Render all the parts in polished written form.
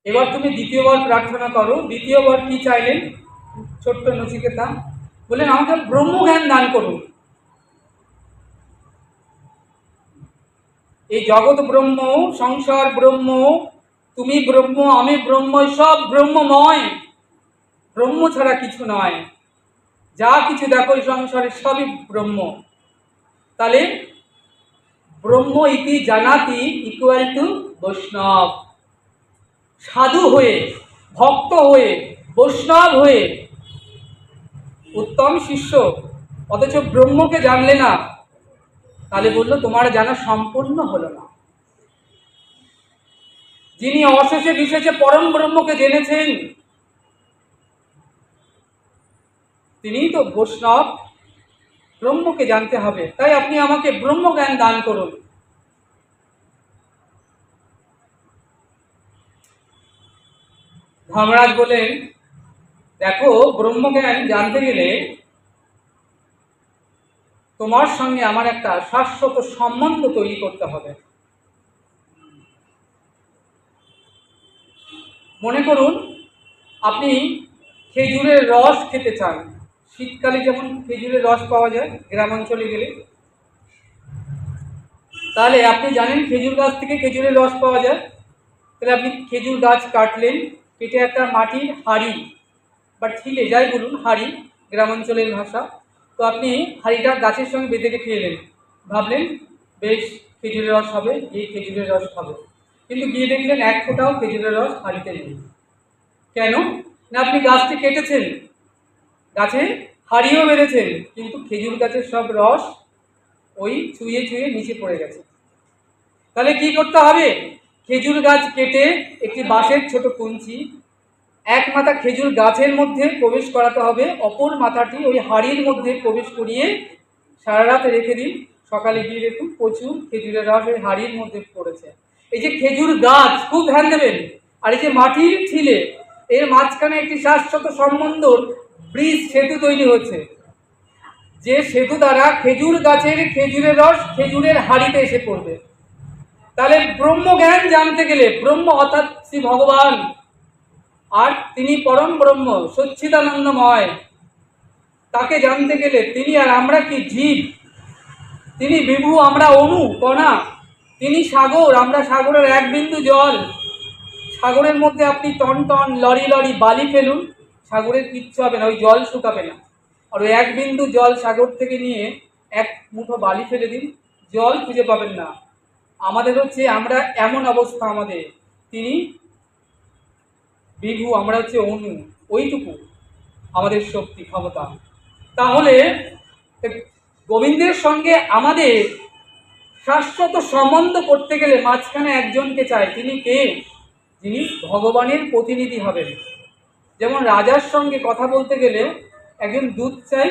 এবার তুমি দ্বিতীয়বার প্রার্থনা করো। দ্বিতীয়বার কি চাইলেন ছোট্ট নচিকেতা? বললেন আমাকে ব্রহ্মজ্ঞান দান করুন। এই জগৎ ব্রহ্ম, সংসার ব্রহ্ম, তুমি ব্রহ্ম, আমি ব্রহ্ম, সব ব্রহ্মময়, ব্রহ্ম ছাড়া কিছু নয়। যা কিছু দেখো এই সংসারে সবই ব্রহ্ম। তাহলে ব্রহ্ম ইতি জানাতি ইকুয়াল টু বৈষ্ণব। সাধু হয়ে, ভক্ত হয়ে, বৈষ্ণব হয়ে উত্তম শিষ্য, অথচ ব্রহ্মকে জানলে না, তাহলে বললো তোমার জানা সম্পূর্ণ হলো না। যিনি অশেষে বিশেষে পরম ব্রহ্মকে জেনেছেন, তিনিই তো বৈষ্ণব। ব্রহ্মকে জানতে হবে। তাই আপনি আমাকে ব্রহ্মজ্ঞান দান করুন। ধর্মরাজ বলেন, দেখো ব্রহ্মজ্ঞান জানতে গেলে তোমার সঙ্গে আমার একটা শাশ্বত সম্বন্ধ তৈরি করতে হবে। মনে করুন আপনি খেজুরের রস খেতে চান। শীতকালে যেমন খেজুরের রস পাওয়া যায় গ্রামাঞ্চলে গেলে, তাহলে আপনি জানেন খেজুর গাছ থেকে খেজুরের রস পাওয়া যায়। তাহলে আপনি খেজুর গাছ কাটলেন, কেটে একটা মাটির হাঁড়ি বা ঠিলে, যাই বলুন, হাঁড়ি গ্রামাঞ্চলের ভাষা, তো আপনি হাঁড়িটা গাছের সঙ্গে বেঁধে রেখে এলেন। ভাবলেন বেশ খেজুরের রস হবে, এই খেজুরের রস খাবো। কিন্তু গিয়ে দেখলেন এক ফোঁটাও খেজুরের রস হাঁড়িতে নেই। কেন না? আপনি গাছটি কেটেছেন, গাছে হাঁড়িও বেঁধেছেন, কিন্তু খেজুর গাছের সব রস ওই চুইয়ে চুইয়ে নিচে পড়ে গেছে। তাহলে কি করতে হবে? খেজুর গাছ কেটে একটি বাঁশের ছোট কুঞ্চি, এক মাথা খেজুর গাছের মধ্যে প্রবেশ করাতে হবে, অপর মাথাটি ওই হাঁড়ির মধ্যে প্রবেশ করিয়ে সারা রাত রেখে দিন। সকালে গিয়ে দেখুন প্রচুর খেজুরের রস ওই হাঁড়ির মধ্যে পড়েছে। এই যে খেজুর গাছ, খুব ধ্যান দেবেন। আর এই যে মাটির ঠিলে, এর মাঝখানে একটি শাশ্বত সম্বন্ধ ব্রিজ, সেতু তৈরি হচ্ছে, যে সেতু দ্বারা খেজুর গাছের খেজুরের রস খেজুরের হাঁড়িতে এসে পড়বে। তাহলে ব্রহ্মজ্ঞান জানতে গেলে, ব্রহ্ম অর্থাৎ শ্রী ভগবান, আর তিনি পরম ব্রহ্ম সচ্চিদানন্দময়, তাকে জানতে গেলে তিনি আর আমরা কি জীব, তিনি বিভু, আমরা অণু কণা, তিনি সাগর, আমরা সাগরের এক বিন্দু জল। সাগরের মধ্যে আপনি টন টন লরি লরি বালি ফেলুন, সাগরের কিচ্ছু হবে না, ওই জল শুকাবে না। আর ওই এক বিন্দু জল সাগর থেকে নিয়ে এক মুঠো বালি ফেলে দিন, জল খুঁজে পাবেন না। আমাদের হচ্ছে, আমরা এমন অবস্থা আমাদের, তিনি বিভু, আমরা হচ্ছে অণু, ওইটুকু আমাদের শক্তি ক্ষমতা। তাহলে গোবিন্দের সঙ্গে আমাদের শাশ্বত সম্বন্ধ করতে গেলে মাঝখানে একজনকে চাই। তিনি কে? যিনি ভগবানের প্রতিনিধি হবেন। যেমন রাজার সঙ্গে কথা বলতে গেলে একজন দূত চাই।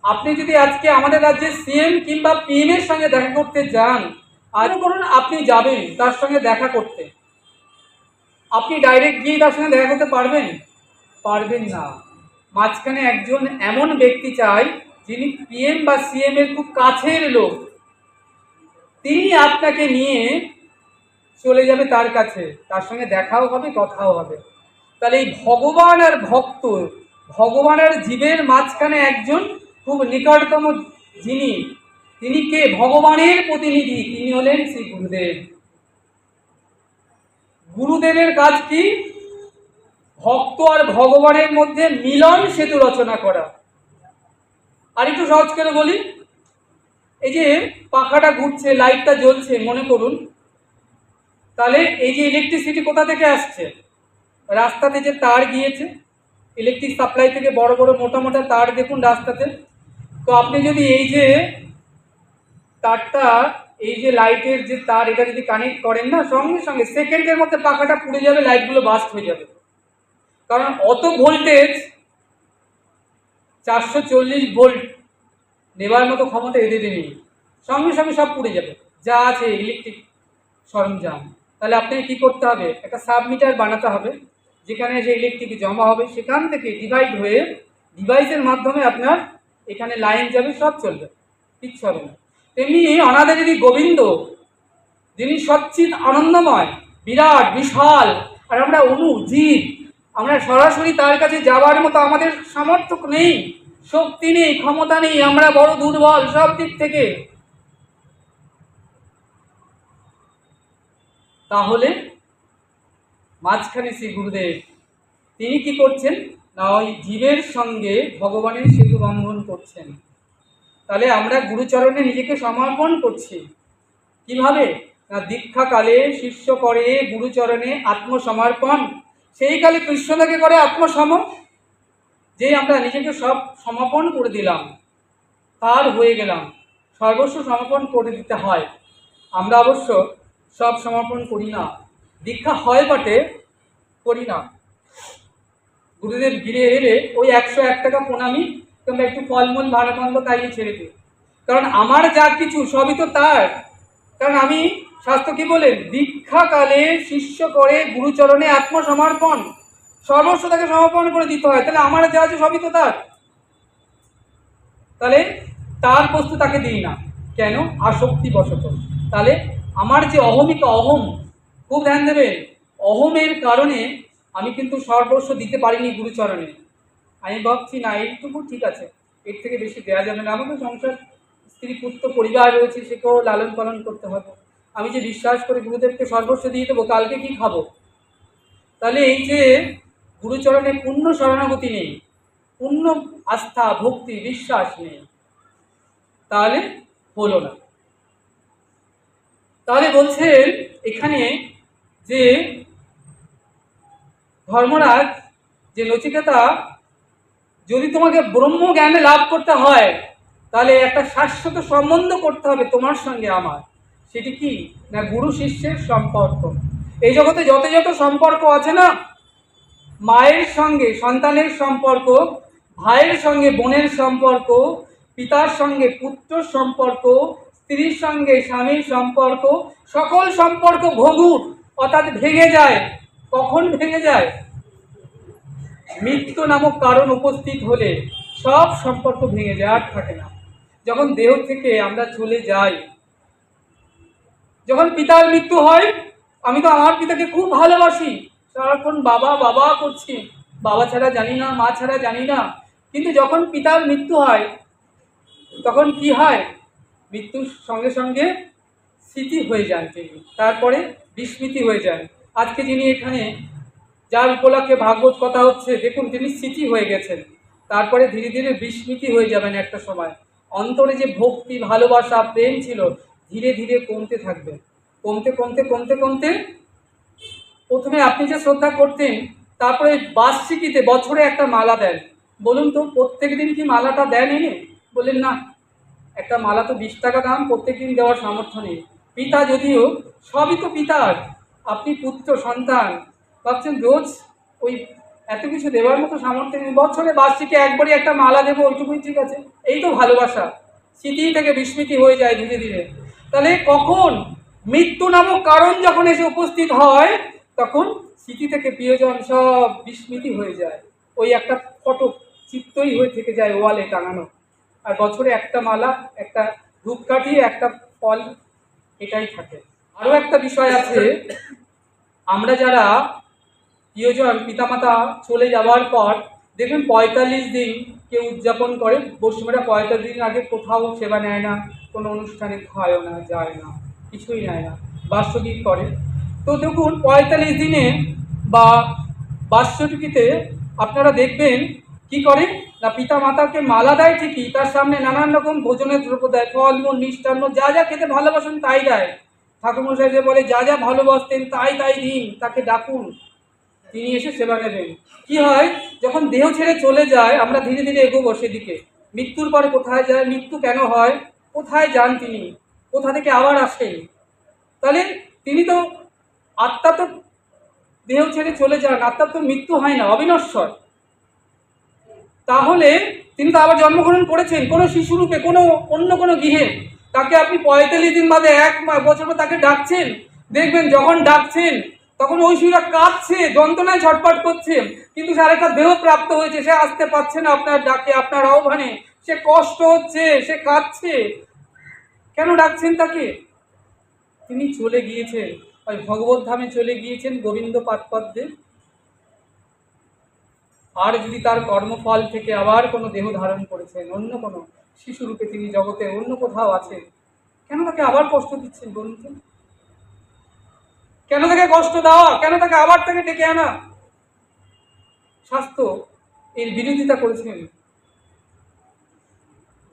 আপনি যদি আজকে আমাদের রাজ্যের সিএম কিংবা পিএম এর সঙ্গে দেখা করতে যান, আর করুন আপনি যাবেন তার সঙ্গে দেখা করতে, আপনি ডাইরেক্ট গিয়ে তার সঙ্গে দেখা করতে পারবেন? পারবেন না। মাঝখানে একজন এমন ব্যক্তি চাই যিনি পিএম বা সিএম এর খুব কাছের লোক, তিনি আপনাকে নিয়ে চলে যাবে তার কাছে, তার সঙ্গে দেখাও হবে, কথাও হবে। তাহলে এই ভগবান আর ভক্ত, ভগবান আর জীবের মাঝখানে একজন খুব নিকটতম যিনি, তিনি কে? ভগবানের প্রতিনিধি, তিনি হলেন শ্রী গুরুদেব। গুরুদেবের কাজ কি? ভক্ত আর ভগবানের মধ্যে মিলন সেতু রচনা করা। আর একটু সহজ করে বলি, এই যে পাখাটা ঘুরছে, লাইটটা জ্বলছে, মনে করুন, তাহলে এই যে ইলেকট্রিসিটি কোথা থেকে আসছে? রাস্তাতে যে তার গিয়েছে, ইলেকট্রিক সাপ্লাই থেকে বড় বড় মোটা মোটা তার দেখুন রাস্তাতে। তো আপনি যদি এই যে তারটা, এই যে লাইটের যে তার, এটা যদি কানেক্ট করেন না, সঙ্গে সঙ্গে সেকেন্ডের মধ্যে পাখাটা পুড়ে যাবে, লাইটগুলো বাস্ট হয়ে যাবে। কারণ অত ভোল্টেজ, 440 ভোল্ট নেবার মতো ক্ষমতা এদের নেই, সঙ্গে সঙ্গে সব পুড়ে যাবে যা আছে ইলেকট্রিক সরঞ্জাম। তাহলে আপনাকে কী করতে হবে? একটা সাবমিটার বানাতে হবে, যেখানে যে ইলেকট্রিক জমা হবে সেখান থেকে ডিভাইড হয়ে ডিভাইসের মাধ্যমে আপনার এখানে লাইন যাবে, সব চলবে, কিচ্ছু হবে না। তেমনি অনাদি গোবিন্দ, যিনি সচ্চিৎ আনন্দময়, বিরাট বিশাল, আর আমরা জীব, আমরা সরাসরি তার কাছে যাওয়ার মতো আমাদের সামর্থ্য নেই, শক্তি নেই, ক্ষমতা নেই, আমরা বড় দুর্বল সব দিক থেকে। তাহলে মাঝখানে শ্রী গুরুদেব তিনি কি করছেন না, ওই জীবের সঙ্গে ভগবানের সেতু বন্ধন করছেন। তাহলে আমরা গুরুচরণে নিজেকে সমর্পণ করছি কিভাবে না, দীক্ষাকালে শিষ্য করে গুরুচরণে আত্মসমর্পণ, সেই কালে কৃষ্ণদাকে করে আত্মসম। যে আমরা নিজেকে সব সমর্পণ করে দিলাম, তার হয়ে গেলাম, সর্বস্ব সমর্পণ করে দিতে হয়। আমরা অবশ্য সব সমর্পণ করি না, দীক্ষা হয় বটে, করি না। গুরুদেব ঘিরে এলে ওই 101 টাকা প্রণামী কিংবা একটু ফলমূল ভাড়াখণ্ড তাই ছেড়ে দিই, কারণ আমার যা কিছু সবই তো তার। কারণ আমি শাস্ত্র কি বলেন, দীক্ষাকালে শিষ্য করে গুরুচরণে আত্মসমর্পণ, সর্বস্ব তাকে সমর্পণ করে দিতে হয়। তাহলে আমার যা আছে সবই তো তার, তাহলে তার বস্তু তাকে দিই না কেন, আসক্তি বশত। তাহলে আমার যে অহমিকা, অহম, খুব ধ্যান দেবে, অহমের কারণে আমি কিন্তু সর্বস্ব দিতে পারিনি গুরুচরণে। আমি ভাবছি না এইটুকু ঠিক আছে, এর থেকে বেশি দেওয়া যাবে না, আমাকে সংসার, স্ত্রী পুত্র পরিবার রয়েছে, সেকেও লালন পালন করতে হবে। আমি যে বিশ্বাস করে গুরুদেবকে সর্বস্ব দিয়ে দেবো, কালকে কি খাবো? তাহলে এই যে গুরুচরণে পূর্ণ শরণাগতি নেই, পূর্ণ আস্থা, ভক্তি, বিশ্বাস নেই, তাহলে হলো না। তাহলে বলছেন এখানে যে ধর্মরাজ, যে নচিকেতা, যদি তোমাকে ব্রহ্মজ্ঞানে লাভ করতে হয় তাহলে একটা শাশ্বত সম্বন্ধ করতে হবে তোমার সঙ্গে আমার। সেটি কি না, গুরু শিষ্যের সম্পর্ক। এই জগতে যত যত সম্পর্ক আছে না, মায়ের সঙ্গে সন্তানের সম্পর্ক, ভাইয়ের সঙ্গে বোনের সম্পর্ক, পিতার সঙ্গে পুত্রর সম্পর্ক, স্ত্রীর সঙ্গে স্বামীর সম্পর্ক, সকল সম্পর্ক ভঙ্গুর, অর্থাৎ ভেঙে যায়। কখন ভেঙে যায়? মৃত্যু নামক কারণ উপস্থিত হলে সব সম্পর্ক ভেঙে যায়, আর থাকে না। যখন দেহ থেকে আমরা চলে যাই, যখন পিতার মৃত্যু হয়, আমি তো আমার পিতাকে খুব ভালোবাসি, সারাক্ষণ বাবা বাবা করছি, বাবা ছাড়া জানি না, মা ছাড়া জানি না। কিন্তু যখন পিতার মৃত্যু হয় তখন কি হয়? মৃত্যুর সঙ্গে সঙ্গে স্মৃতি হয়ে যান তিনি, তারপরে বিস্মৃতি হয়ে যান। আজকে যিনি এখানে, যার উপলক্ষে ভাগবত কথা হচ্ছে, দেখুন তিনি স্মৃতি হয়ে গেছেন, তারপরে ধীরে ধীরে বিস্মৃতি হয়ে যাবেন একটা সময়। অন্তরে যে ভক্তি, ভালোবাসা, প্রেম ছিল ধীরে ধীরে কমতে থাকবে, কমতে কমতে কমতে কমতে প্রথমে আপনি যে শ্রদ্ধা করতেন, তারপরে বার্ষিকীতে বছরে একটা মালা দেন। বলুন তো প্রত্যেক দিন কি মালাটা দেন এনে? বললেন না, একটা মালা তো 20 টাকা দাম, প্রত্যেক দিন দেওয়ার সামর্থ্য নেই। পিতা যদিও, সবই তো পিতার, আপনি পুত্র সন্তান, ভাবছেন রোজ ওই এত কিছু দেওয়ার মতো সামর্থ্য নেই, বছরে বার্ষিকে একবারই একটা মালা দেবো, ওইটুকুই ঠিক আছে। এই তো ভালোবাসা। স্মৃতি থেকে বিস্মৃতি হয়ে যায় ধীরে ধীরে। তাহলে কখন মৃত্যু নামক কারণ যখন এসে উপস্থিত হয়, তখন স্মৃতি থেকে প্রিয়জন সব বিস্মৃতি হয়ে যায়। ওই একটা ফটো চিত্রই হয়ে থেকে যায় ওয়ালে টাঙানো, আর বছরে একটা মালা, একটা ধূপকাঠি, একটা ফল, এটাই থাকে। আরও একটা বিষয় আছে, আমরা যারা প্রিয়জন পিতামাতা চলে যাওয়ার পর দেখবেন 45 দিন কেউ উদযাপন করে, পশ্চিমেরা 45 দিন আগে কোথাও সেবা নেয় না, কোনো অনুষ্ঠানে খায়ও না, যায় না, কিছুই নেয় না, বাৎসরিক করে। তো দেখুন 45 দিনে বা বাৎসরিকীতে আপনারা দেখবেন কি করে না, পিতা মাতাকে মালা দেয় ঠিকই, তার সামনে নানান রকম ভোজনের দ্রব্য দেয়, ফলমূল, মিষ্টান্ন, যা যা খেতে ভালোবাসেন তাই দেয়। ঠাকুরমশাই যে বলে যা যা ভালোবাসতেন তাই তাই দিন, তাকে ডাকুন, তিনি এসে সেবা নেবেন। কি হয়, যখন দেহ ছেড়ে চলে যায় আমরা ধীরে ধীরে এগোবো সেদিকে। মৃত্যুর পরে কোথায় যায়, মৃত্যু কেন হয়, কোথায় যান তিনি, কোথা থেকে আবার আসেন? তাহলে তিনি তো, আত্মা তো দেহ ছেড়ে চলে যান, আত্মার তো মৃত্যু হয় না, অবিনশ্বর। তাহলে তিনি তো আবার জন্মগ্রহণ করেছেন কোনো শিশুরূপে, কোনো অন্য কোনো গৃহে। তাকে আপনি 45 দিন বাদে, 1 বছর পর তাকে ডাকছেন, দেখবেন যখন ডাকছেন তখন ওই শিশুরা কাঁদছে, যন্ত্রণায় ছটফট করছে, কিন্তু সে আরেকটা দেহ প্রাপ্ত হয়েছে, সে আসতে পারছে না আপনার ডাকে, আপনার আহ্বানে, সে কষ্ট হচ্ছে, সে কাঁদছে। কেন ডাকছেন তাকে? তিনি চলে গিয়েছেন, ওই ভগবত ধামে চলে গিয়েছেন গোবিন্দ পাদপদ্মে। আর যদি তার কর্মফল থেকে আবার কোনো দেহ ধারণ করেছেন, অন্য কোনো শিশুরূপে তিনি জগতে অন্য কোথাও আছেন, কেন তাকে আবার কষ্ট দিচ্ছেন বলুন তো? কেন তাকে কষ্ট দেওয়া, কেন তাকে আবার তাকে ডেকে আনা? শাস্ত্র এর বিরোধিতা করেছেন।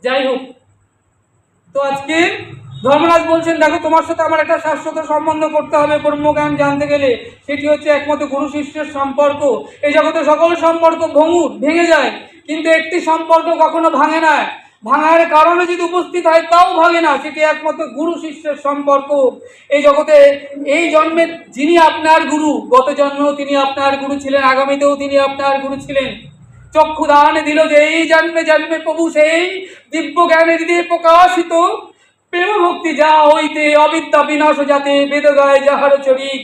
যাই হোক, তো আজকে ধর্মরাজ বলছেন, দেখো তোমার সাথে আমার একটা শাশ্বত সম্বন্ধ করতে হবে ব্রহ্মজ্ঞান জানতে গেলে। সেটি হচ্ছে একমাত্র গুরু শিষ্যের সম্পর্ক। এই জগতে সকল সম্পর্ক ভেঙে যায়, কিন্তু একটি সম্পর্ক কখনো ভাঙে না। ভাঙার কারণে যদি উপস্থিত হয় তাও ভাঙে না, সেটি একমাত্র গুরু শিষ্যের সম্পর্ক। এই জগতে এই জন্মে যিনি আপনার গুরু, গত জন্মেও তিনি আপনার গুরু ছিলেন, আগামীতেও তিনি আপনার গুরু ছিলেন। চক্ষু দান দিল যে এই জন্মে জন্মে প্রভু, সেই দিব্য জ্ঞানের দিয়ে প্রকাশিত প্রেম ভক্তি যা হইতে অবিদ্যা বিনাশ যাতে বেদ গায় যাহার চরিত।